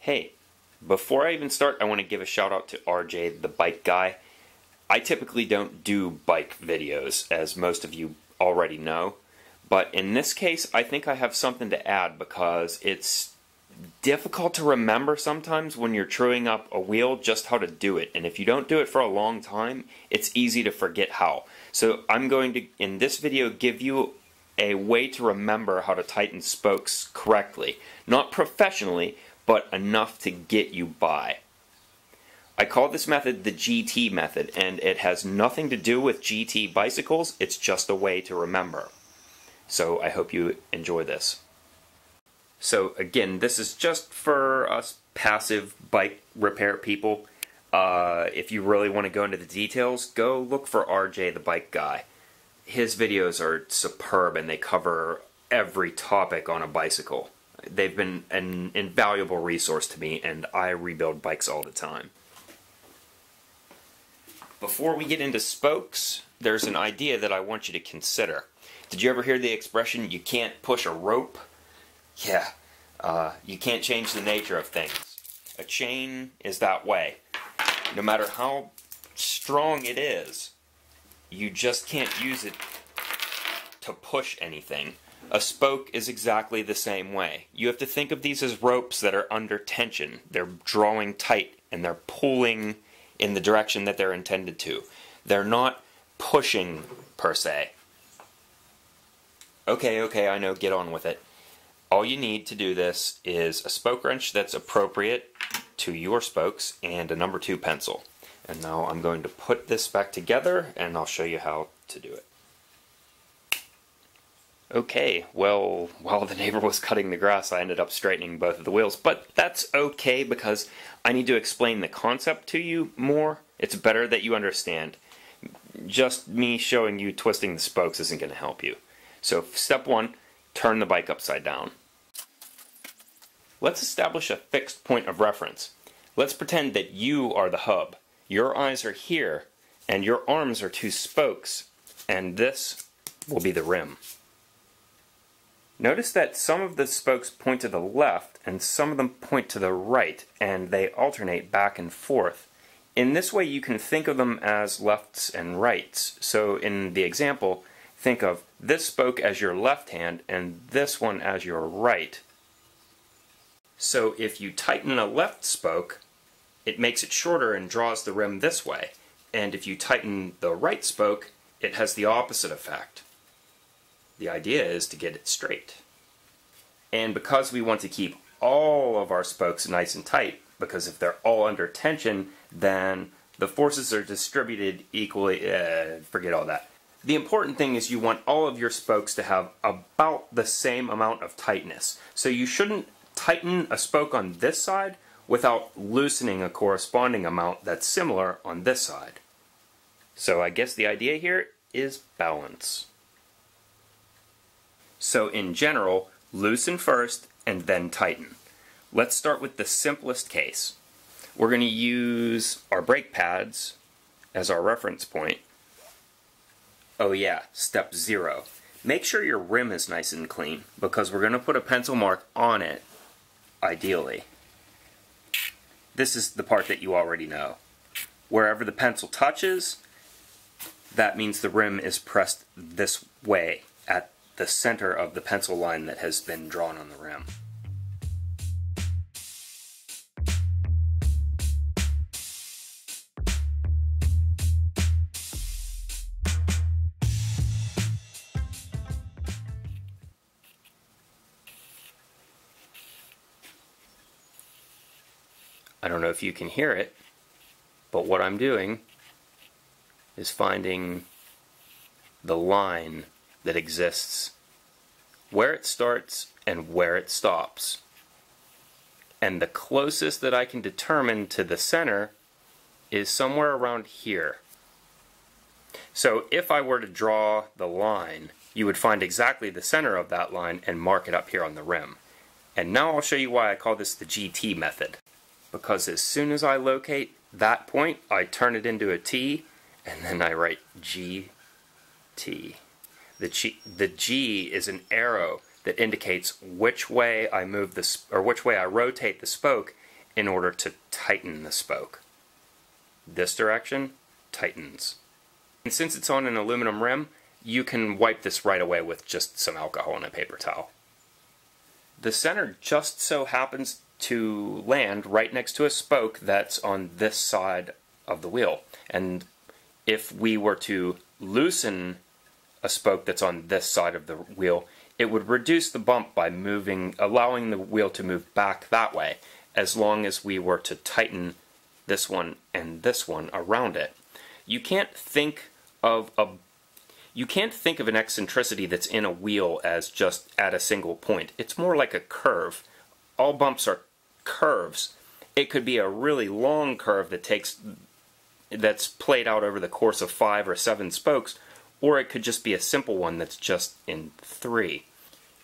Hey, before I even start, I want to give a shout out to RJ, the bike guy. I typically don't do bike videos, as most of you already know, but in this case, I think I have something to add because it's difficult to remember sometimes when you're truing up a wheel just how to do it, and if you don't do it for a long time, it's easy to forget how. So I'm going to, in this video, give you a way to remember how to tighten spokes correctly. Not professionally, but enough to get you by. I call this method the GT method, and it has nothing to do with GT bicycles, it's just a way to remember. So I hope you enjoy this. So again, this is just for us passive bike repair people. If you really want to go into the details, go look for RJ the bike guy. His videos are superb and they cover every topic on a bicycle. They've been an invaluable resource to me, and I rebuild bikes all the time. Before we get into spokes, there's an idea that I want you to consider. Did you ever hear the expression, you can't push a rope? Yeah, you can't change the nature of things. A chain is that way. No matter how strong it is, you just can't use it to push anything. A spoke is exactly the same way. You have to think of these as ropes that are under tension. They're drawing tight and they're pulling in the direction that they're intended to. They're not pushing per se. Okay, I know, get on with it. All you need to do this is a spoke wrench that's appropriate to your spokes and a number 2 pencil. And now I'm going to put this back together and I'll show you how to do it. Okay, well, while the neighbor was cutting the grass, I ended up straightening both of the wheels, but that's okay because I need to explain the concept to you more. It's better that you understand. Just me showing you twisting the spokes isn't going to help you. So step 1, turn the bike upside down. Let's establish a fixed point of reference. Let's pretend that you are the hub. Your eyes are here, and your arms are 2 spokes, and this will be the rim. Notice that some of the spokes point to the left and some of them point to the right, and they alternate back and forth. In this way you can think of them as lefts and rights. So in the example, think of this spoke as your left hand and this one as your right. So if you tighten a left spoke, it makes it shorter and draws the rim this way. And if you tighten the right spoke, it has the opposite effect. The idea is to get it straight. And because we want to keep all of our spokes nice and tight, because if they're all under tension, then the forces are distributed equally. Forget all that. The important thing is you want all of your spokes to have about the same amount of tightness. So you shouldn't tighten a spoke on this side without loosening a corresponding amount that's similar on this side. So I guess the idea here is balance. So in general, loosen first and then tighten. Let's start with the simplest case. We're going to use our brake pads as our reference point. Oh yeah, step 0. Make sure your rim is nice and clean because we're going to put a pencil mark on it, ideally. This is the part that you already know. Wherever the pencil touches, that means the rim is pressed this way at the center of the pencil line that has been drawn on the rim. I don't know if you can hear it, but what I'm doing is finding the line that exists, where it starts and where it stops. And the closest that I can determine to the center is somewhere around here. So if I were to draw the line, you would find exactly the center of that line and mark it up here on the rim. And now I'll show you why I call this the GT method. Because as soon as I locate that point, I turn it into a T, and then I write GT. The G is an arrow that indicates which way I move this, or which way I rotate the spoke in order to tighten the spoke. This direction tightens. And since it's on an aluminum rim, you can wipe this right away with just some alcohol and a paper towel. The center just so happens to land right next to a spoke that's on this side of the wheel. And if we were to loosen a spoke that's on this side of the wheel, it would reduce the bump by allowing the wheel to move back that way, as long as we were to tighten this one and this one around it. You can't think of an eccentricity that's in a wheel as just at a single point. It's more like a curve. All bumps are curves. It could be a really long curve that's played out over the course of 5 or 7 spokes, or it could just be a simple one that's just in 3.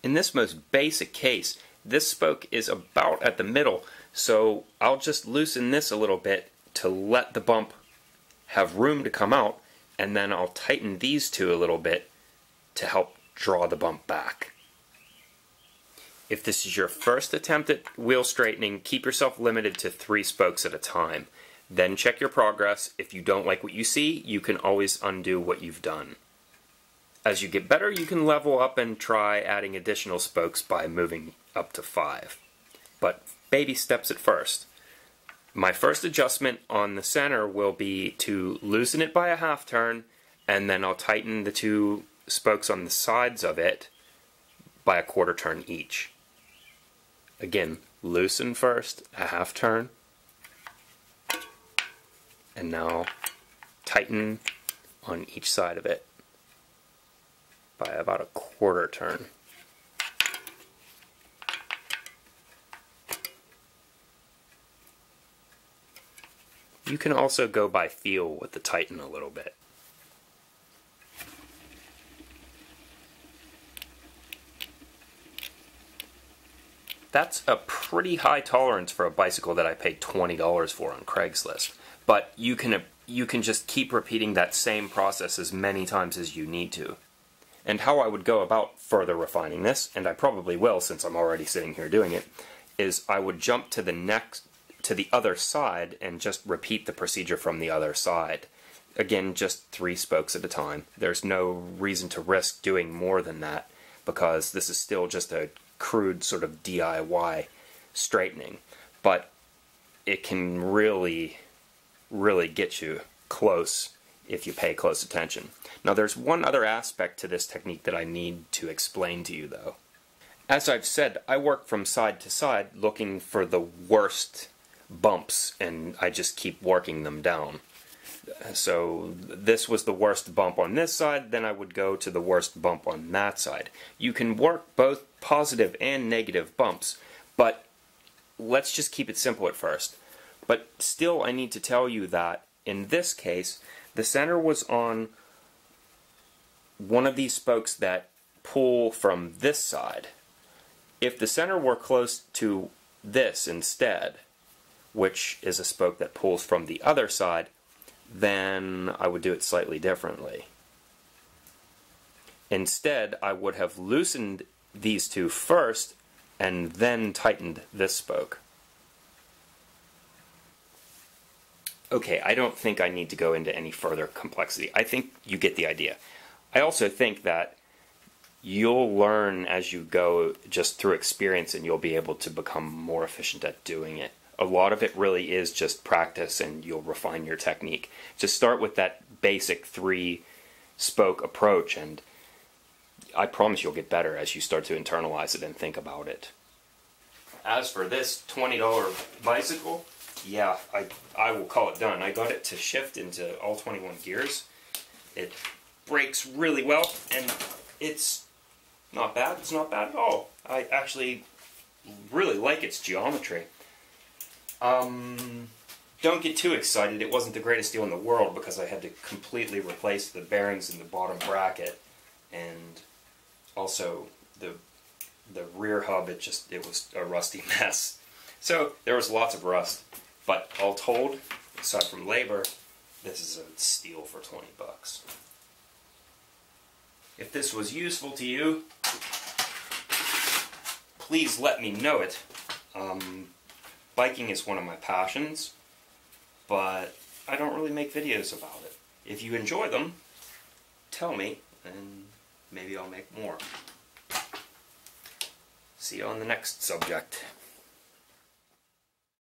In this most basic case, this spoke is about at the middle, so I'll just loosen this a little bit to let the bump have room to come out, and then I'll tighten these two a little bit to help draw the bump back. If this is your first attempt at wheel straightening, keep yourself limited to 3 spokes at a time. Then check your progress. If you don't like what you see, you can always undo what you've done. As you get better, you can level up and try adding additional spokes by moving up to 5. But baby steps at first. My first adjustment on the center will be to loosen it by a half turn, and then I'll tighten the 2 spokes on the sides of it by a quarter turn each. Again, loosen first, a half turn, and now tighten on each side of it by about a quarter turn. You can also go by feel with the tighten a little bit. That's a pretty high tolerance for a bicycle that I paid $20 for on Craigslist. But you can just keep repeating that same process as many times as you need to. And how I would go about further refining this, and I probably will since I'm already sitting here doing it, is I would jump to the other side and just repeat the procedure from the other side. Again, just 3 spokes at a time. There's no reason to risk doing more than that, because this is still just a crude sort of DIY straightening. But it can really get you close if you pay close attention. Now there's one other aspect to this technique that I need to explain to you though. As I've said, I work from side to side looking for the worst bumps, and I just keep working them down. So this was the worst bump on this side, then I would go to the worst bump on that side. You can work both positive and negative bumps, but let's just keep it simple at first. But still, I need to tell you that in this case, the center was on one of these spokes that pull from this side. If the center were close to this instead, which is a spoke that pulls from the other side, then I would do it slightly differently. Instead, I would have loosened these 2 first and then tightened this spoke. Okay, I don't think I need to go into any further complexity. I think you get the idea. I also think that you'll learn as you go just through experience, and you'll be able to become more efficient at doing it. A lot of it really is just practice, and you'll refine your technique. Just start with that basic 3-spoke approach, and I promise you'll get better as you start to internalize it and think about it. As for this $20 bicycle, yeah, I will call it done. I got it to shift into all 21 gears. It brakes really well, and it's not bad. It's not bad at all. I actually really like its geometry. Don't get too excited. It wasn't the greatest deal in the world because I had to completely replace the bearings in the bottom bracket, and also the rear hub. It was a rusty mess. So there was lots of rust. But all told, aside from labor, this is a steal for 20 bucks. If this was useful to you, please let me know it. By biking is one of my passions, but I don't really make videos about it. If you enjoy them, tell me, and maybe I'll make more. See you on the next subject.